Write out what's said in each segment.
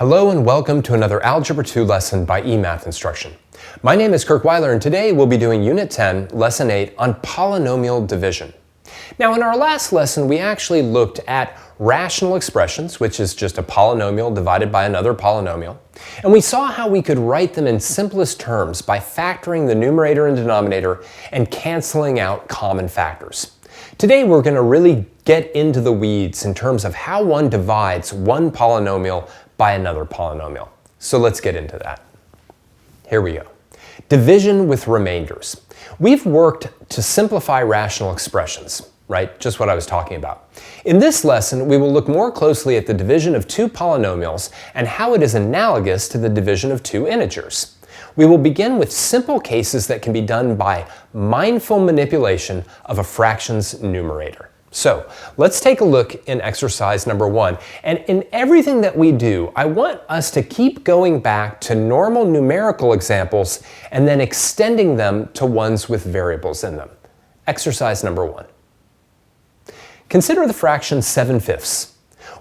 Hello and welcome to another Algebra 2 lesson by eMath Instruction. My name is Kirk Weiler and today we'll be doing Unit 10, Lesson 8 on polynomial division. Now in our last lesson we actually looked at rational expressions, which is just a polynomial divided by another polynomial, and we saw how we could write them in simplest terms by factoring the numerator and denominator and canceling out common factors. Today we're going to really get into the weeds in terms of how one divides one polynomial by another polynomial. So let's get into that. Here we go. Division with remainders. We've worked to simplify rational expressions, right? Just what I was talking about. In this lesson, we will look more closely at the division of two polynomials and how it is analogous to the division of two integers. We will begin with simple cases that can be done by mindful manipulation of a fraction's numerator. So let's take a look in exercise number 1. And in everything that we do, I want us to keep going back to normal numerical examples and then extending them to ones with variables in them. Exercise number 1. Consider the fraction 7/5.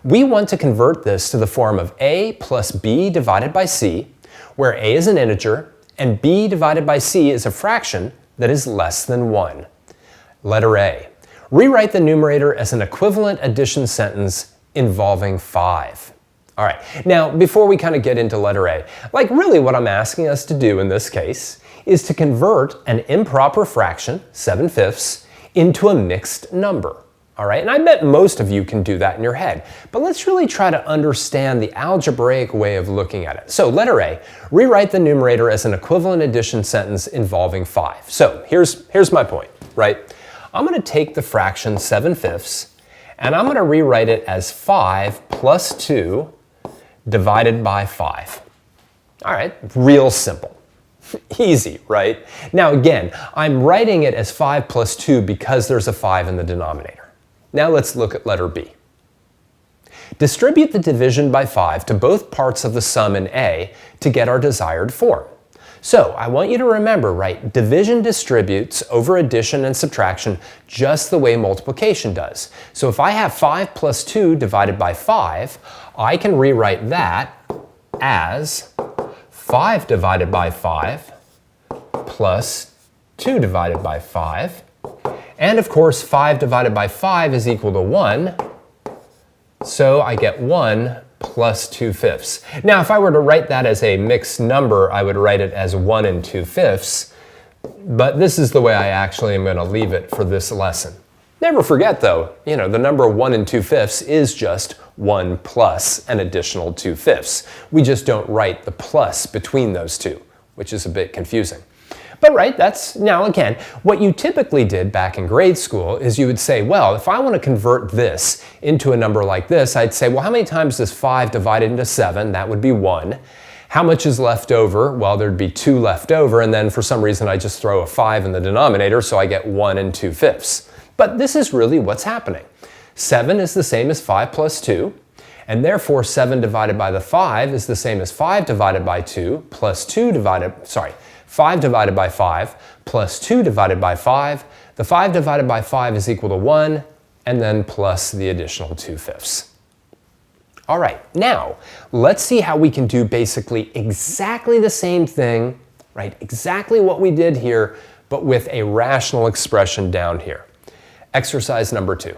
We want to convert this to the form of a plus b divided by c, where a is an integer and b divided by c is a fraction that is less than 1. Letter A. Rewrite the numerator as an equivalent addition sentence involving 5. All right, now before we kind of get into letter A, really what I'm asking us to do in this case is to convert an improper fraction, 7/5, into a mixed number. All right, and I bet most of you can do that in your head, but let's really try to understand the algebraic way of looking at it. So letter A, rewrite the numerator as an equivalent addition sentence involving 5. So here's my point, right? I'm going to take the fraction 7/5 and I'm going to rewrite it as 5 plus 2 divided by 5. All right, real simple. Easy, right? Now again, I'm writing it as 5 plus 2 because there's a 5 in the denominator. Now let's look at letter B. Distribute the division by 5 to both parts of the sum in A to get our desired form. So I want you to remember, right, division distributes over addition and subtraction just the way multiplication does. So if I have 5 plus 2 divided by 5, I can rewrite that as 5 divided by 5 plus 2 divided by 5. And of course, 5 divided by 5 is equal to 1. So I get 1 plus 2/5. Now, if I were to write that as a mixed number, I would write it as 1 2/5. But this is the way I actually am going to leave it for this lesson. Never forget, though, the number 1 2/5 is just 1 plus an additional 2/5. We just don't write the plus between those two, which is a bit confusing. But right, that's, now again, what you typically did back in grade school is you would say, well, if I want to convert this into a number like this, I'd say, well, how many times does 5 divide into 7? That would be 1. How much is left over? Well, there'd be 2 left over, and then for some reason I just throw a 5 in the denominator, so I get 1 2/5. But this is really what's happening. 7 is the same as 5 plus 2, and therefore 7 divided by the 5 is the same as 5 divided by 2 plus 5 divided by 5 plus 2 divided by 5. The 5 divided by 5 is equal to 1, and then plus the additional 2/5. All right, now let's see how we can do basically exactly the same thing, right? Exactly what we did here, but with a rational expression down here. Exercise number 2.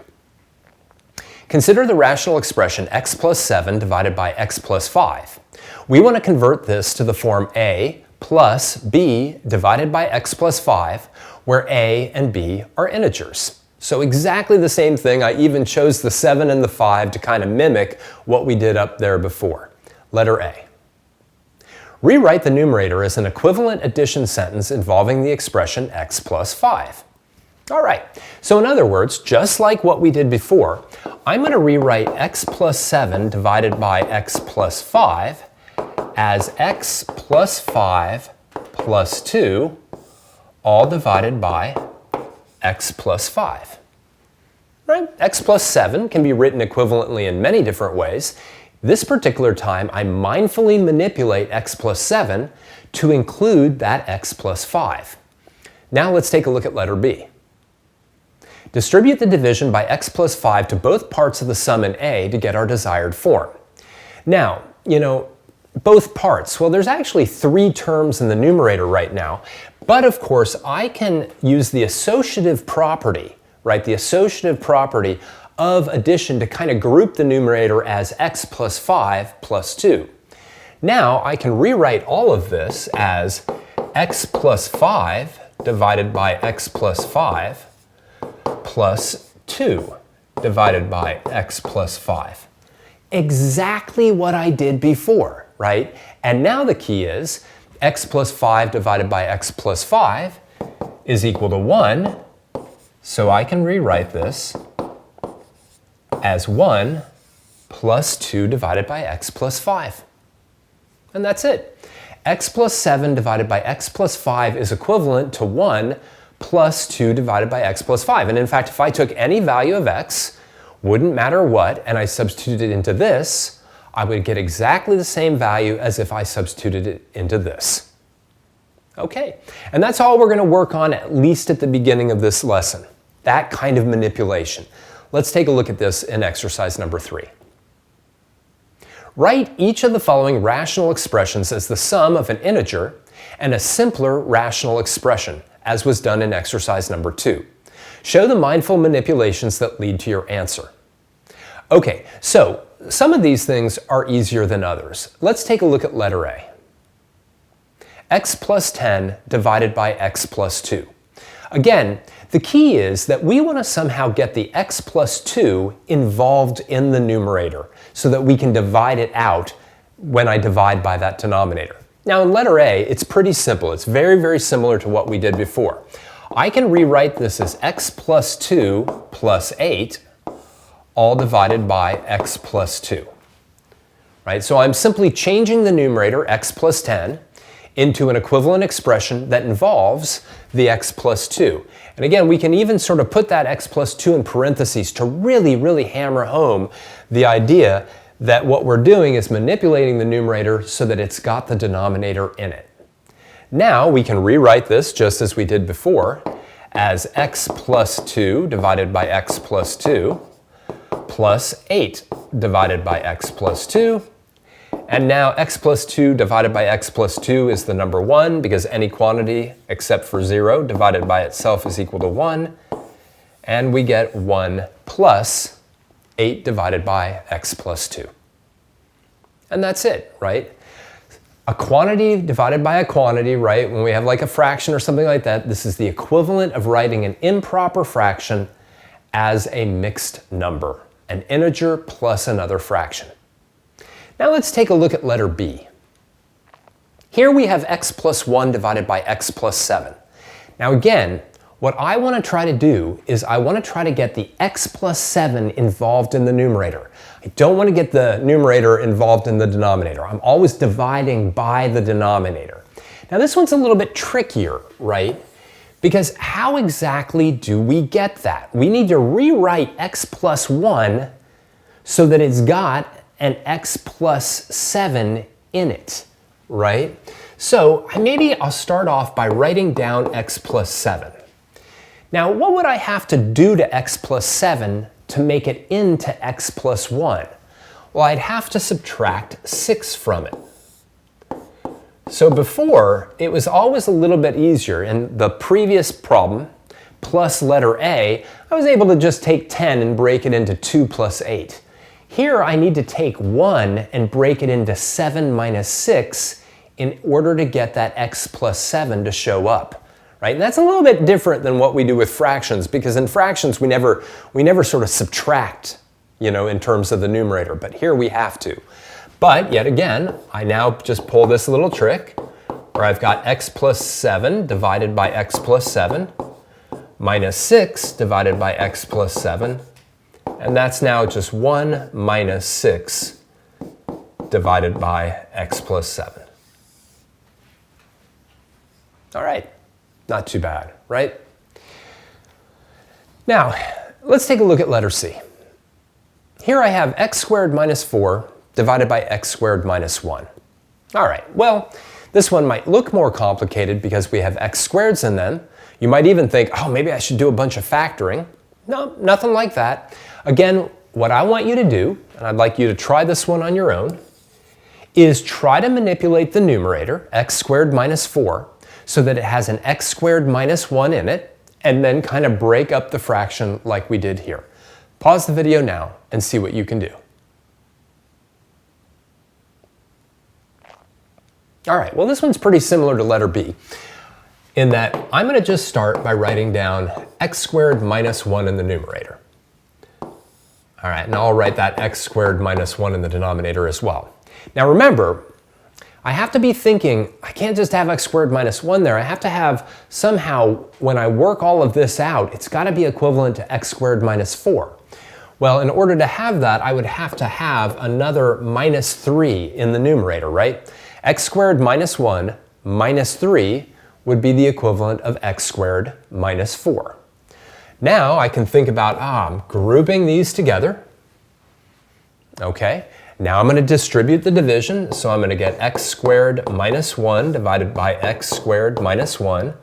Consider the rational expression x plus 7 divided by x plus 5. We want to convert this to the form a plus b divided by x plus 5, where a and b are integers. So exactly the same thing. I even chose the 7 and the 5 to kind of mimic what we did up there before. Letter A. Rewrite the numerator as an equivalent addition sentence involving the expression x plus 5. All right, so in other words, just like what we did before, I'm going to rewrite x plus 7 divided by x plus 5 as x plus 5 plus 2, all divided by x plus 5. Right? X plus 7 can be written equivalently in many different ways. This particular time, I mindfully manipulate x plus 7 to include that x plus 5. Now let's take a look at letter B. Distribute the division by x plus 5 to both parts of the sum in A to get our desired form. Now, both parts? Well, there's actually 3 terms in the numerator right now, but of course I can use the associative property, right? The associative property of addition to kind of group the numerator as x plus 5 plus 2. Now I can rewrite all of this as x plus 5 divided by x plus 5 plus 2 divided by x plus 5. Exactly what I did before, right? And now the key is x plus 5 divided by x plus 5 is equal to 1, so I can rewrite this as 1 plus 2 divided by x plus 5. And that's it. X plus 7 divided by x plus 5 is equivalent to 1 plus 2 divided by x plus 5. And in fact, if I took any value of x, wouldn't matter what, and I substituted it into this, I would get exactly the same value as if I substituted it into this. Okay, and that's all we're going to work on, at least at the beginning of this lesson. That kind of manipulation. Let's take a look at this in exercise number 3. Write each of the following rational expressions as the sum of an integer and a simpler rational expression, as was done in exercise number 2. Show the mindful manipulations that lead to your answer. Okay, so some of these things are easier than others. Let's take a look at letter A. X plus 10 divided by x plus 2. Again, the key is that we want to somehow get the x plus 2 involved in the numerator so that we can divide it out when I divide by that denominator. Now in letter A, it's pretty simple. It's very, very similar to what we did before. I can rewrite this as x plus 2 plus 8, all divided by x plus 2. Right? So I'm simply changing the numerator, x plus 10, into an equivalent expression that involves the x plus 2. And again, we can even sort of put that x plus 2 in parentheses to really, really hammer home the idea that what we're doing is manipulating the numerator so that it's got the denominator in it. Now we can rewrite this just as we did before as x plus 2 divided by x plus 2 plus 8 divided by x plus 2. And now x plus 2 divided by x plus 2 is the number 1 because any quantity except for 0 divided by itself is equal to 1. And we get 1 plus 8 divided by x plus 2. And that's it, right? A quantity divided by a quantity, right? When we have like a fraction or something like that, this is the equivalent of writing an improper fraction as a mixed number, an integer plus another fraction. Now let's take a look at letter B. Here we have x plus 1 divided by x plus 7. Now again, what I want to try to do is I want to try to get the x plus 7 involved in the numerator. I don't want to get the numerator involved in the denominator. I'm always dividing by the denominator. Now this one's a little bit trickier, right? Because how exactly do we get that? We need to rewrite x plus 1 so that it's got an x plus 7 in it, right? So maybe I'll start off by writing down x plus 7. Now, what would I have to do to x plus 7 to make it into x plus 1? Well, I'd have to subtract 6 from it. So before, it was always a little bit easier. In the previous problem, plus letter A, I was able to just take 10 and break it into 2 plus 8. Here, I need to take 1 and break it into 7 minus 6 in order to get that x plus 7 to show up. Right? And that's a little bit different than what we do with fractions, because in fractions we never sort of subtract, in terms of the numerator, but here we have to. But yet again, I now just pull this little trick where I've got x plus 7 divided by x plus 7 minus 6 divided by x plus 7, and that's now just 1 minus 6 divided by x plus 7. All right. Not too bad, right? Now, let's take a look at letter C. Here I have x squared minus 4 divided by x squared minus 1. All right, well, this one might look more complicated because we have x squareds in them. You might even think, oh, maybe I should do a bunch of factoring. No, nothing like that. Again, what I want you to do, and I'd like you to try this one on your own, is try to manipulate the numerator, x squared minus 4, so that it has an x squared minus 1 in it, and then kind of break up the fraction like we did here. Pause the video now and see what you can do. All right, well, this one's pretty similar to letter B in that I'm going to just start by writing down x squared minus 1 in the numerator. All right, and I'll write that x squared minus 1 in the denominator as well. Now remember, I have to be thinking, I can't just have x squared minus 1 there. I have to have somehow, when I work all of this out, it's got to be equivalent to x squared minus 4. Well, in order to have that, I would have to have another minus 3 in the numerator, right? X squared minus 1 minus 3 would be the equivalent of x squared minus 4. Now I can think about, I'm grouping these together. Okay, now I'm going to distribute the division, so I'm going to get x squared minus 1 divided by x squared minus 1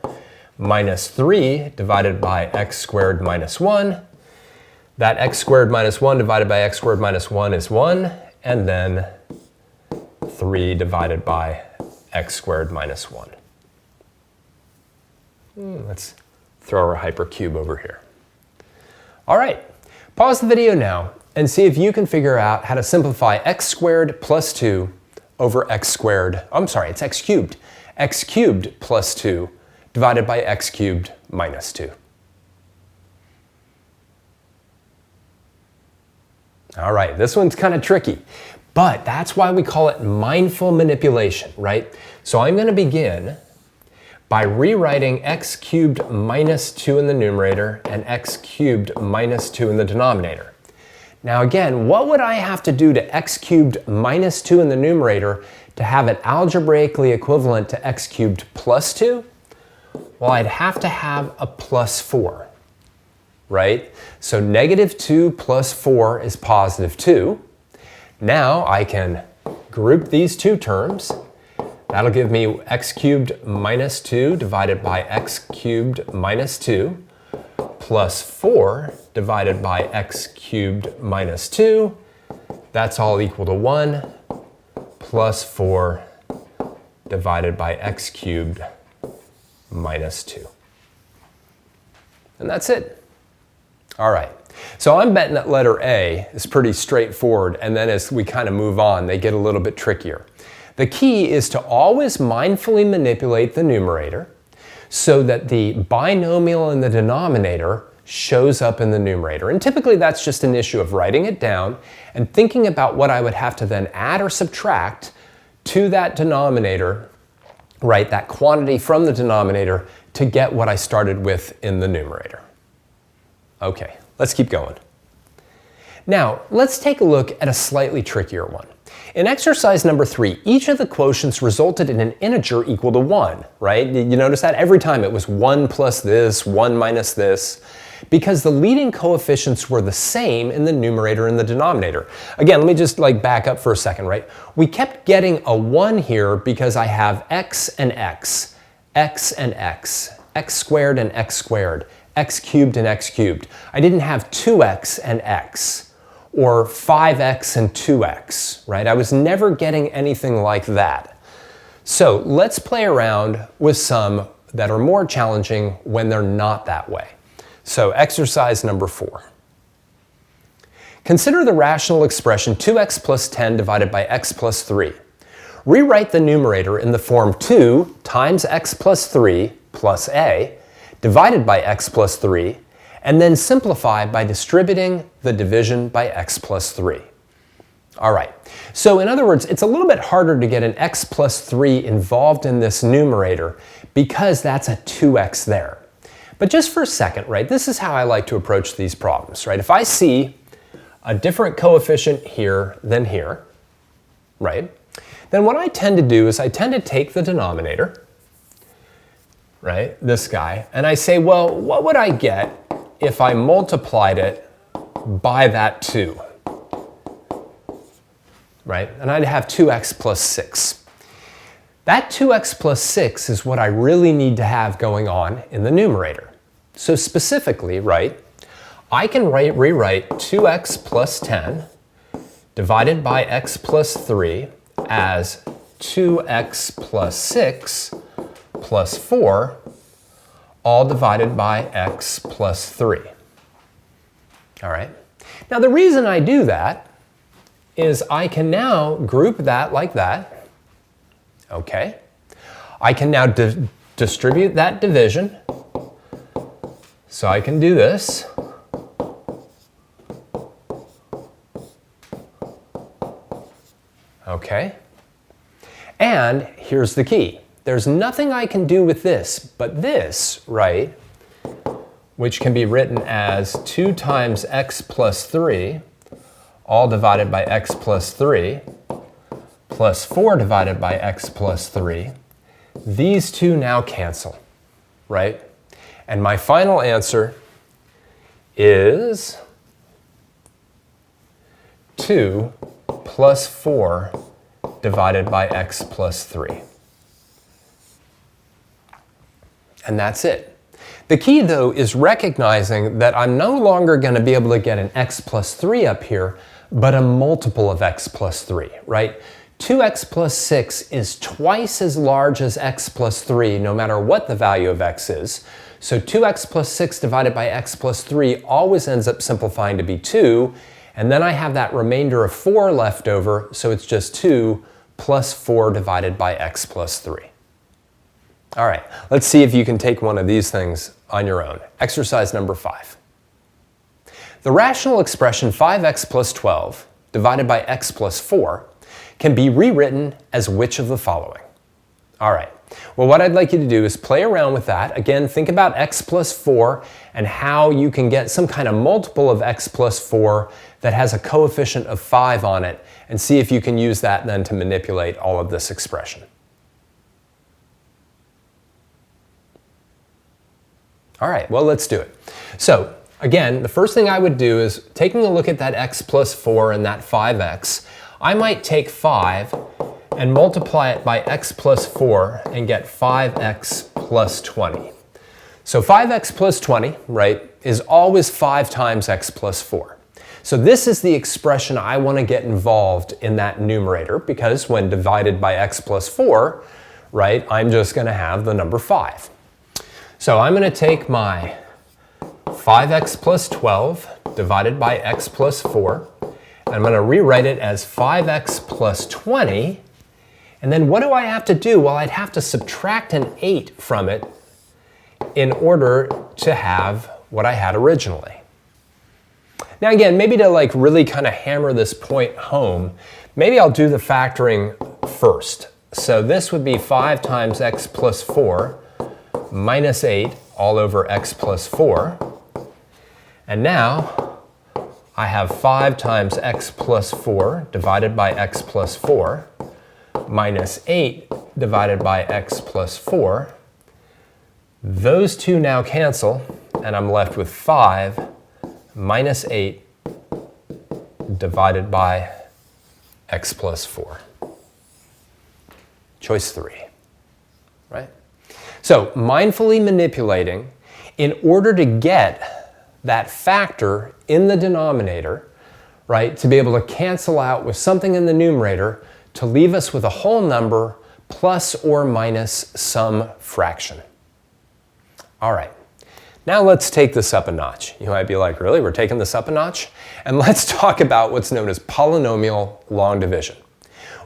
minus 3 divided by x squared minus 1. That x squared minus 1 divided by x squared minus 1 is 1, and then 3 divided by x squared minus 1. Let's throw our hypercube over here. All right, pause the video now and see if you can figure out how to simplify x squared plus 2 over x squared, I'm sorry, it's x cubed plus 2 divided by x cubed minus 2. All right, this one's kind of tricky, but that's why we call it mindful manipulation, right? So I'm going to begin by rewriting x cubed minus 2 in the numerator and x cubed minus 2 in the denominator. Now again, what would I have to do to x cubed minus 2 in the numerator to have it algebraically equivalent to x cubed plus 2? Well, I'd have to have a plus 4, right? So negative 2 plus 4 is positive 2. Now I can group these two terms. That'll give me x cubed minus 2 divided by x cubed minus 2 plus 4 divided by x cubed minus 2. That's all equal to 1 plus 4 divided by x cubed minus 2. And that's it. All right. So I'm betting that letter A is pretty straightforward, and then as we kind of move on, they get a little bit trickier. The key is to always mindfully manipulate the numerator so that the binomial in the denominator shows up in the numerator. And typically that's just an issue of writing it down and thinking about what I would have to then add or subtract to that denominator, right, that quantity from the denominator to get what I started with in the numerator. Okay, let's keep going. Now, let's take a look at a slightly trickier one. In exercise number 3, each of the quotients resulted in an integer equal to 1, right? You notice that? Every time it was 1 plus this, 1 minus this, because the leading coefficients were the same in the numerator and the denominator. Again, let me just back up for a second, right? We kept getting a 1 here because I have x and x, x and x, x squared and x squared, x cubed and x cubed. I didn't have 2x and x. Or 5x and 2x, right? I was never getting anything like that. So let's play around with some that are more challenging when they're not that way. So exercise number 4. Consider the rational expression 2x plus 10 divided by x plus 3. Rewrite the numerator in the form 2 times x plus 3 plus a divided by x plus 3, and then simplify by distributing the division by x plus 3. All right, so in other words, it's a little bit harder to get an x plus 3 involved in this numerator because that's a 2x there. But just for a second, right, this is how I like to approach these problems, right? If I see a different coefficient here than here, right, then what I tend to do is I tend to take the denominator, right, this guy, and I say, well, what would I get if I multiplied it by that 2, right? And I'd have 2x plus 6. That 2x plus 6 is what I really need to have going on in the numerator. So specifically, right, I can rewrite 2x plus 10 divided by x plus 3 as 2x plus 6 plus 4, all divided by x plus 3. All right. Now the reason I do that is I can now group that like that. Okay. I can now distribute that division. So I can do this. Okay. And here's the key. There's nothing I can do with this, but this, right, which can be written as 2 times x plus 3, all divided by x plus 3, plus 4 divided by x plus 3, these two now cancel, right? And my final answer is 2 plus 4 divided by x plus 3. And that's it. The key, though, is recognizing that I'm no longer going to be able to get an x plus 3 up here, but a multiple of x plus 3, right? 2x plus 6 is twice as large as x plus 3, no matter what the value of x is. So 2x plus 6 divided by x plus 3 always ends up simplifying to be 2, and then I have that remainder of 4 left over, so it's just 2 plus 4 divided by x plus 3. All right, let's see if you can take one of these things on your own. Exercise number 5. The rational expression 5x plus 12 divided by x plus 4 can be rewritten as which of the following? All right, well, what I'd like you to do is play around with that. Again, think about x plus 4 and how you can get some kind of multiple of x plus 4 that has a coefficient of 5 on it, and see if you can use that then to manipulate all of this expression. All right, well, let's do it. So again, the first thing I would do is taking a look at that x plus 4 and that 5x, I might take 5 and multiply it by x plus 4 and get 5x plus 20. So 5x plus 20, right, is always 5 times x plus 4. So this is the expression I want to get involved in that numerator, because when divided by x plus 4, right, I'm just going to have the number 5. So I'm going to take my 5x plus 12 divided by x plus 4, and I'm going to rewrite it as 5x plus 20, and then what do I have to do? Well, I'd have to subtract an 8 from it in order to have what I had originally. Now again, maybe to like really kind of hammer this point home, maybe I'll do the factoring first. So this would be 5 times x plus 4 minus 8 all over x plus 4. And now I have 5 times x plus 4 divided by x plus 4 minus 8 divided by x plus 4. Those two now cancel, and I'm left with 5 minus 8 divided by x plus 4. Choice 3, right? So mindfully manipulating in order to get that factor in the denominator, right, to be able to cancel out with something in the numerator to leave us with a whole number plus or minus some fraction. All right, now let's take this up a notch. You might be like, really, we're taking this up a notch? And let's talk about what's known as polynomial long division.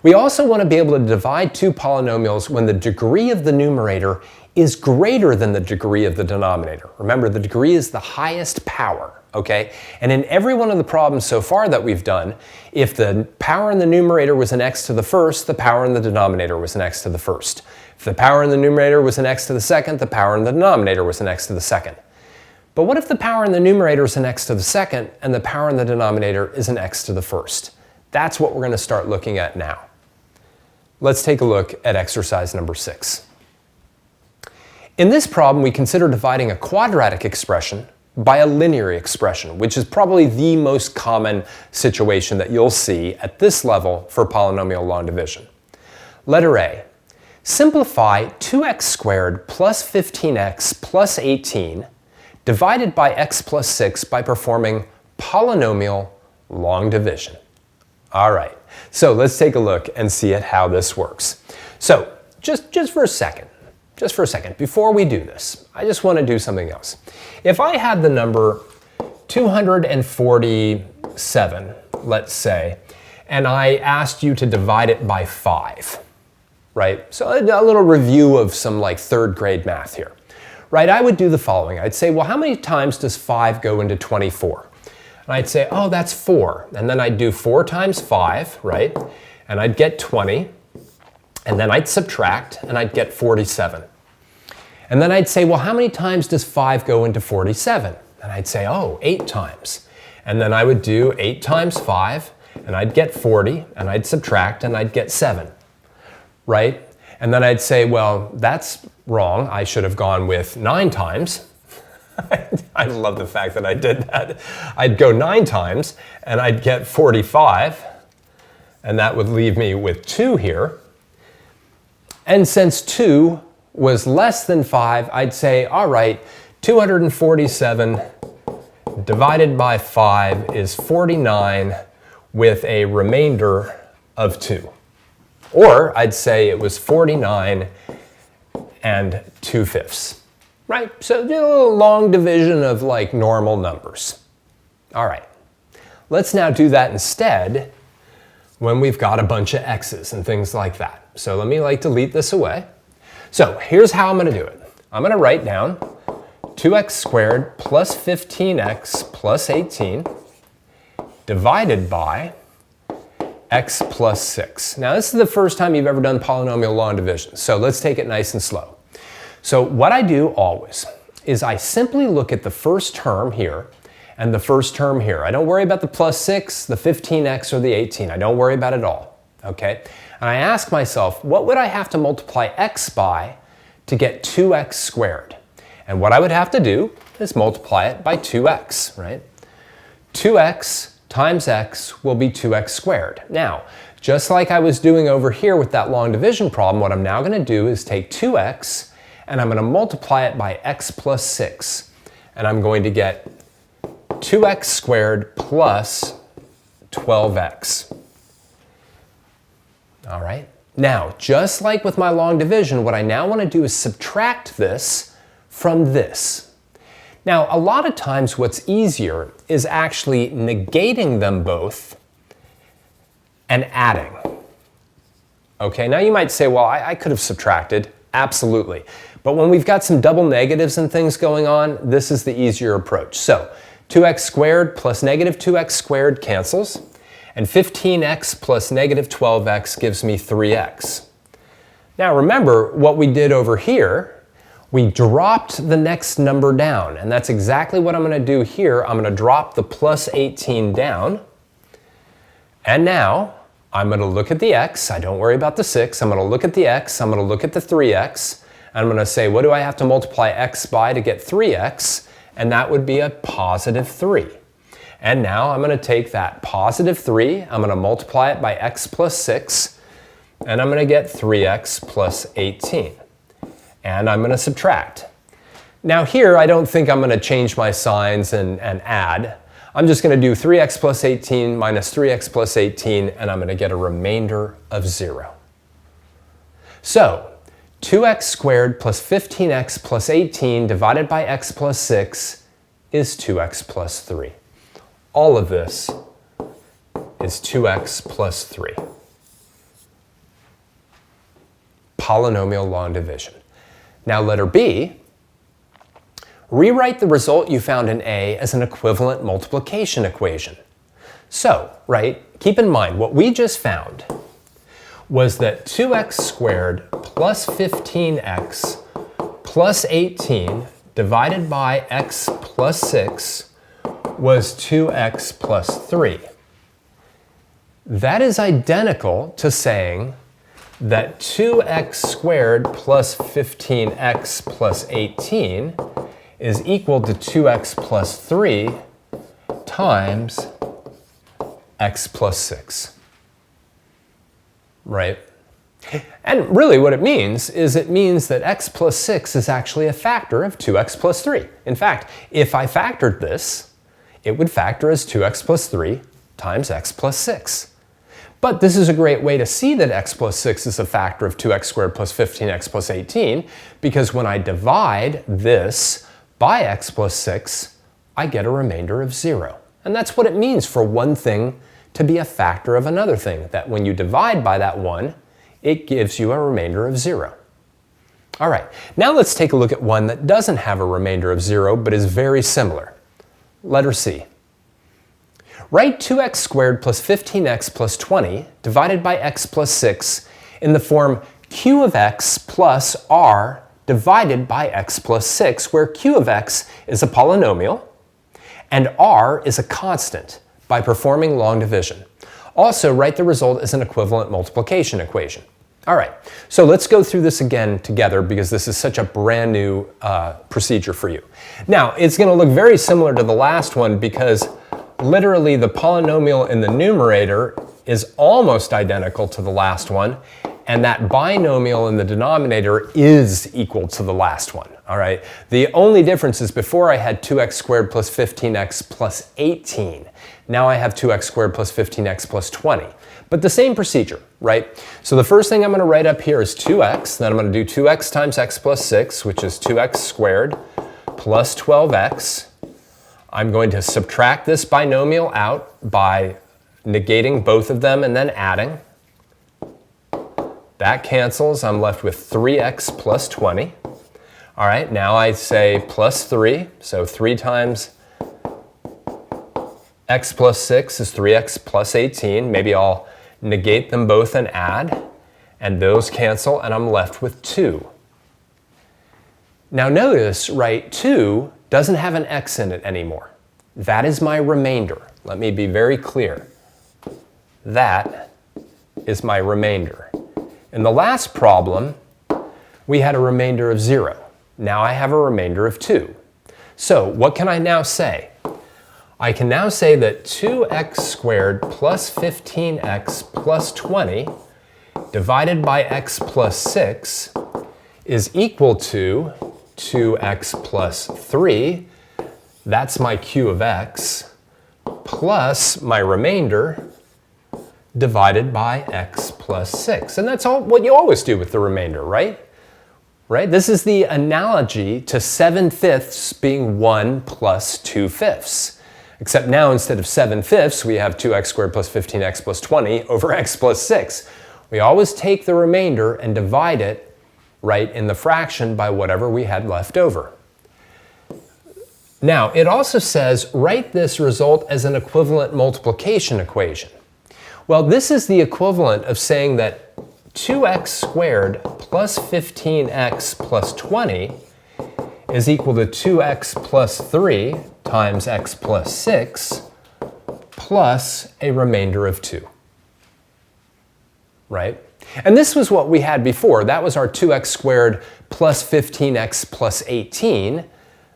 We also want to be able to divide two polynomials when the degree of the numerator is greater than the degree of the denominator. Remember, the degree is the highest power, okay? And in every one of the problems so far that we've done, if the power in the numerator was an x to the first, the power in the denominator was an x to the first. If the power in the numerator was an x to the second, the power in the denominator was an x to the second. But what if the power in the numerator is an x to the second and the power in the denominator is an x to the first? That's what we're going to start looking at now. Let's take a look at exercise number 6. In this problem, we consider dividing a quadratic expression by a linear expression, which is probably the most common situation that you'll see at this level for polynomial long division. Letter A. Simplify 2x squared plus 15x plus 18 divided by x plus 6 by performing polynomial long division. All right, so let's take a look and see at how this works. So just for a second, before we do this, I just want to do something else. If I had the number 247, let's say, and I asked you to divide it by 5, right? So a little review of some like 3rd grade math here, right? I would do the following. I'd say, well, how many times does 5 go into 24? And I'd say, oh, that's 4. And then I'd do 4 times 5, right? And I'd get 20. And then I'd subtract, and I'd get 47. And then I'd say, well, how many times does 5 go into 47? And I'd say, oh, 8 times. And then I would do 8 times 5, and I'd get 40, and I'd subtract, and I'd get 7, right? And then I'd say, well, that's wrong. I should have gone with 9 times. I love the fact that I did that. I'd go 9 times, and I'd get 45, and that would leave me with 2 here. And since 2 was less than 5, I'd say, all right, 247 divided by 5 is 49 with a remainder of 2. Or I'd say it was 49 and 2/5. Right? So do a little long division of like normal numbers. All right. Let's now do that instead when we've got a bunch of x's and things like that. So let me delete this away. So here's how I'm going to do it. I'm going to write down 2x squared plus 15x plus 18 divided by x plus 6. Now this is the first time you've ever done polynomial long division, so let's take it nice and slow. So what I do always is I simply look at the first term here and the first term here. I don't worry about the plus 6, the 15x, or the 18. I don't worry about it all, okay? And I ask myself, what would I have to multiply x by to get 2x squared? And what I would have to do is multiply it by 2x, right? 2x times x will be 2x squared. Now, just like I was doing over here with that long division problem, what I'm now going to do is take 2x and I'm going to multiply it by x plus 6. And I'm going to get 2x squared plus 12x. All right. Now, just like with my long division, what I now want to do is subtract this from this. Now, a lot of times what's easier is actually negating them both and adding. Okay, now you might say, well, I could have subtracted. Absolutely. But when we've got some double negatives and things going on, this is the easier approach. So 2x squared plus negative 2x squared cancels, and 15x plus negative 12x gives me 3x. Now remember what we did over here. We dropped the next number down, and that's exactly what I'm going to do here. I'm going to drop the plus 18 down, and now I'm going to look at the x. I don't worry about the 6. I'm going to look at the x. I'm going to look at the 3x. And I'm going to say, what do I have to multiply x by to get 3x? And that would be a positive 3. And now I'm going to take that positive 3. I'm going to multiply it by x plus 6. And I'm going to get 3x plus 18. And I'm going to subtract. Now here, I don't think I'm going to change my signs and add. I'm just going to do 3x plus 18 minus 3x plus 18, and I'm going to get a remainder of 0. So 2x squared plus 15x plus 18 divided by x plus 6 is 2x plus 3. All of this is 2x plus 3. Polynomial long division. Now letter B, rewrite the result you found in A as an equivalent multiplication equation. So, right, keep in mind what we just found was that 2x squared plus 15x plus 18 divided by x plus 6 was 2x plus 3. That is identical to saying that 2x squared plus 15x plus 18 is equal to 2x plus 3 times x plus 6. Right? And really what it means is it means that x plus 6 is actually a factor of 2x plus 3. In fact, if I factored this, it would factor as 2x plus 3 times x plus 6. But this is a great way to see that x plus 6 is a factor of 2x squared plus 15x plus 18, because when I divide this by x plus 6, I get a remainder of 0. And that's what it means for one thing to be a factor of another thing, that when you divide by that one, it gives you a remainder of 0. All right, now let's take a look at one that doesn't have a remainder of 0, but is very similar. Letter C. Write 2x squared plus 15x plus 20 divided by x plus 6 in the form q of x plus r divided by x plus 6, where q of x is a polynomial and r is a constant, by performing long division. Also, write the result as an equivalent multiplication equation. All right, so let's go through this again together, because this is such a brand new procedure for you. Now, it's going to look very similar to the last one, because literally the polynomial in the numerator is almost identical to the last one, and that binomial in the denominator is equal to the last one. All right, the only difference is before I had 2x squared plus 15x plus 18. Now I have 2x squared plus 15x plus 20. But the same procedure, right? So the first thing I'm going to write up here is 2x. Then I'm going to do 2x times x plus 6, which is 2x squared plus 12x. I'm going to subtract this binomial out by negating both of them and then adding. That cancels. I'm left with 3x plus 20. All right, now I say plus 3. So 3 times x plus 6 is 3x plus 18. Maybe I'll negate them both and add, and those cancel, and I'm left with 2. Now notice, right, 2 doesn't have an x in it anymore. That is my remainder. Let me be very clear. That is my remainder. In the last problem, we had a remainder of 0. Now I have a remainder of 2. So what can I now say? I can now say that 2x squared plus 15x plus 20 divided by x plus 6 is equal to 2x plus 3, that's my q of x, plus my remainder divided by x plus 6. And that's all what you always do with the remainder, right? Right? This is the analogy to 7/5 being 1 plus 2/5. Except now, instead of 7/5, we have 2x squared plus 15x plus 20 over x plus 6. We always take the remainder and divide it, right, in the fraction by whatever we had left over. Now, it also says, write this result as an equivalent multiplication equation. Well, this is the equivalent of saying that 2x squared plus 15x plus 20 is equal to 2x plus 3 times x plus 6 plus a remainder of 2, right? And this was what we had before. That was our 2x squared plus 15x plus 18.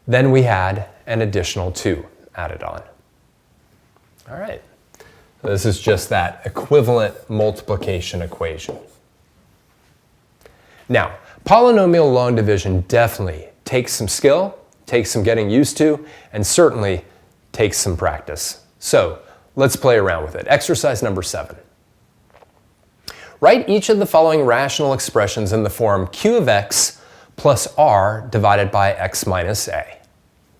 Then we had an additional 2 added on. All right. So this is just that equivalent multiplication equation. Now, polynomial long division definitely takes some skill, takes some getting used to, and certainly takes some practice. So let's play around with it. Exercise number 7. Write each of the following rational expressions in the form q of x plus r divided by x minus a.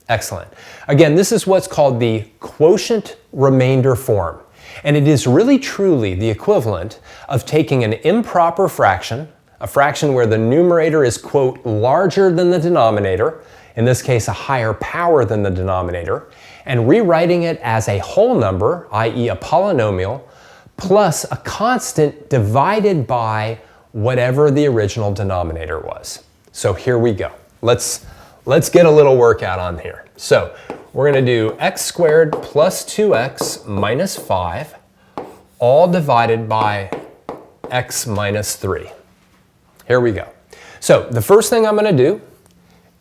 Excellent. Again, this is what's called the quotient remainder form. And it is really truly the equivalent of taking an improper fraction, a fraction where the numerator is, quote, larger than the denominator, in this case a higher power than the denominator, and rewriting it as a whole number, i.e. a polynomial, plus a constant divided by whatever the original denominator was. So here we go. Let's get a little workout on here. So we're going to do x squared plus 2x minus 5, all divided by x minus 3. Here we go. So the first thing I'm going to do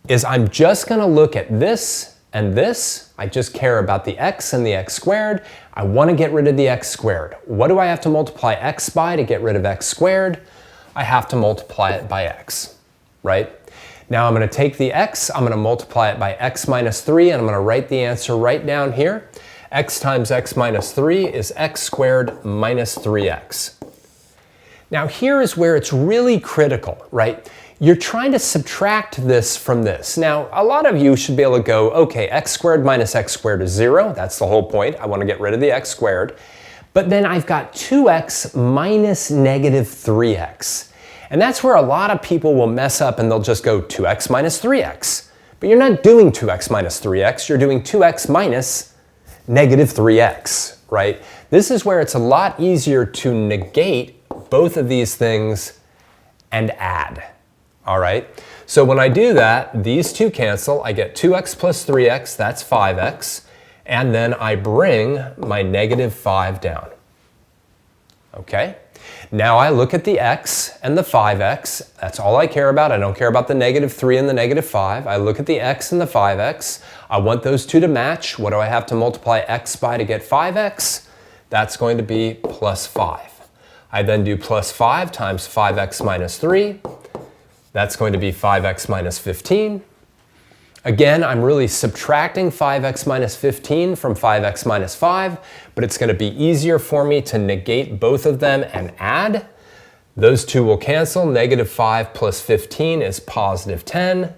is I'm just going to look at this and this. I just care about the x and the x squared. I want to get rid of the x squared. What do I have to multiply x by to get rid of x squared? I have to multiply it by x, right? Now I'm going to take the x, I'm going to multiply it by x minus 3, and I'm going to write the answer right down here x times x minus 3 is x squared minus 3x. Now here is where it's really critical, right? You're trying to subtract this from this. Now, a lot of you should be able to go, okay, x squared minus x squared is 0. That's the whole point. I want to get rid of the x squared. But then I've got 2x minus negative 3x. And that's where a lot of people will mess up and they'll just go 2x minus 3x. But you're not doing 2x minus 3x. You're doing 2x minus negative 3x, right? This is where it's a lot easier to negate both of these things and add. All right, so when I do that, these two cancel. I get 2x plus 3x, that's 5x, and then I bring my negative 5 down. Okay, now I look at the x and the 5x. That's all I care about. I don't care about the negative 3 and the negative 5. I look at the x and the 5x. I want those two to match. What do I have to multiply x by to get 5x? That's going to be plus 5. I then do plus 5 times 5x minus 3. That's going to be 5x minus 15. Again, I'm really subtracting 5x minus 15 from 5x minus 5, but it's going to be easier for me to negate both of them and add. Those two will cancel. Negative 5 plus 15 is positive 10.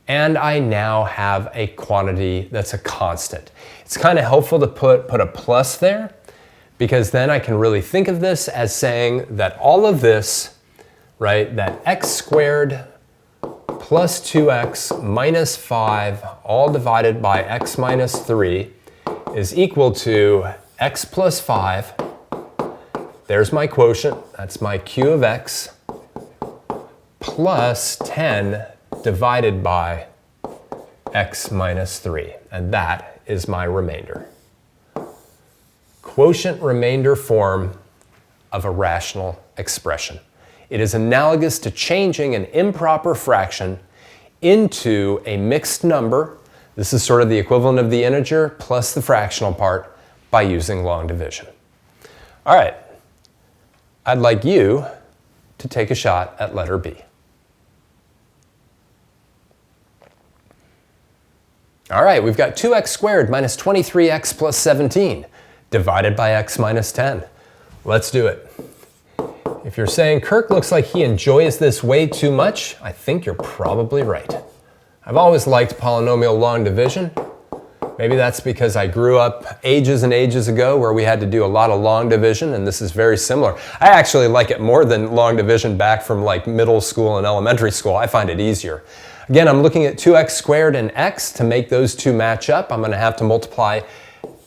And I now have a quantity that's a constant. It's kind of helpful to put a plus there, because then I can really think of this as saying that all of this, right, that x squared plus 2x minus 5 all divided by x minus 3 is equal to x plus 5. There's my quotient, that's my q of x, plus 10 divided by x minus 3. And that is my remainder. Quotient remainder form of a rational expression. It is analogous to changing an improper fraction into a mixed number. This is sort of the equivalent of the integer plus the fractional part by using long division. All right, I'd like you to take a shot at letter B. All right, we've got 2x squared minus 23x plus 17 divided by x minus 10. Let's do it. If you're saying Kirk looks like he enjoys this way too much, I think you're probably right. I've always liked polynomial long division. Maybe that's because I grew up ages and ages ago where we had to do a lot of long division, and this is very similar. I actually like it more than long division back from like middle school and elementary school. I find it easier. Again, I'm looking at 2x squared and x. To make those two match up, I'm going to have to multiply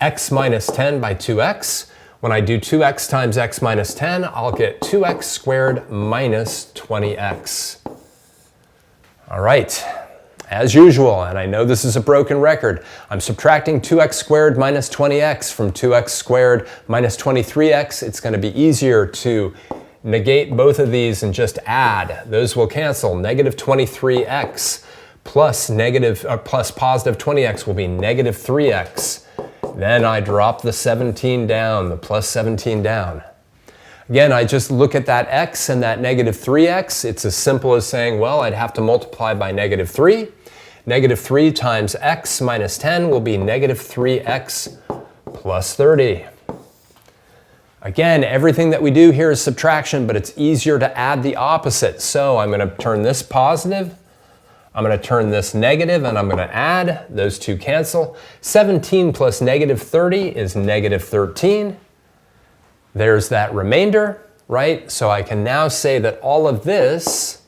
x minus 10 by 2x. When I do 2x times x minus 10, I'll get 2x squared minus 20x. All right, as usual, and I know this is a broken record, I'm subtracting 2x squared minus 20x from 2x squared minus 23x. It's going to be easier to negate both of these and just add. Those will cancel. Negative 23x plus positive 20x will be negative 3x. Then I drop the 17 down, the plus 17 down. Again, I just look at that x and that negative 3x. It's as simple as saying, well, I'd have to multiply by negative 3. Negative 3 times x minus 10 will be negative 3x plus 30. Again, everything that we do here is subtraction, but it's easier to add the opposite. So I'm going to turn this positive. I'm going to turn this negative, and I'm going to add. Those two cancel. 17 plus negative 30 is negative 13. There's that remainder, right? So I can now say that all of this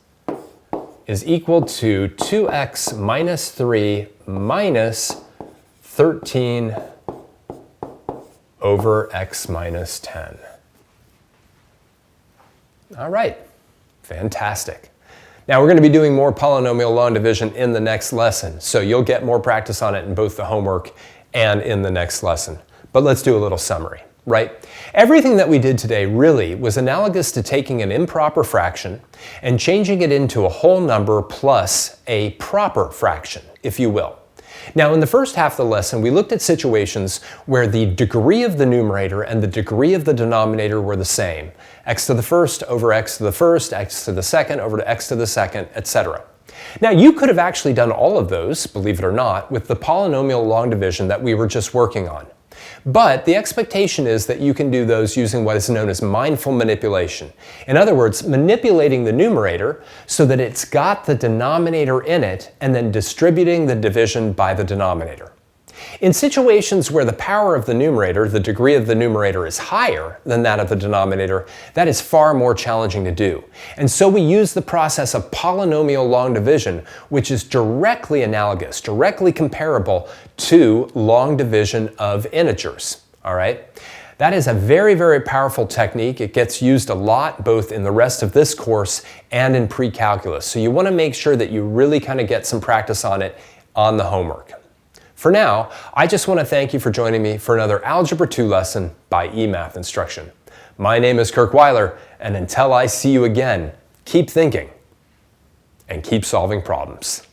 is equal to 2x minus 3 minus 13 over x minus 10. All right, fantastic. Now we're going to be doing more polynomial long division in the next lesson, so you'll get more practice on it in both the homework and in the next lesson. But let's do a little summary, right? Everything that we did today really was analogous to taking an improper fraction and changing it into a whole number plus a proper fraction, if you will. Now, in the first half of the lesson, we looked at situations where the degree of the numerator and the degree of the denominator were the same. X to the first over x to the first, x to the second over to x to the second, etc. Now, you could have actually done all of those, believe it or not, with the polynomial long division that we were just working on. But the expectation is that you can do those using what is known as mindful manipulation. In other words, manipulating the numerator so that it's got the denominator in it and then distributing the division by the denominator. In situations where the power of the numerator, the degree of the numerator, is higher than that of the denominator, that is far more challenging to do. And so we use the process of polynomial long division, which is directly analogous, directly comparable to long division of integers. All right? That is a very, very powerful technique. It gets used a lot both in the rest of this course and in pre-calculus. So you want to make sure that you really kind of get some practice on it on the homework. For now, I just want to thank you for joining me for another Algebra 2 lesson by eMath Instruction. My name is Kirk Weiler, and until I see you again, keep thinking and keep solving problems.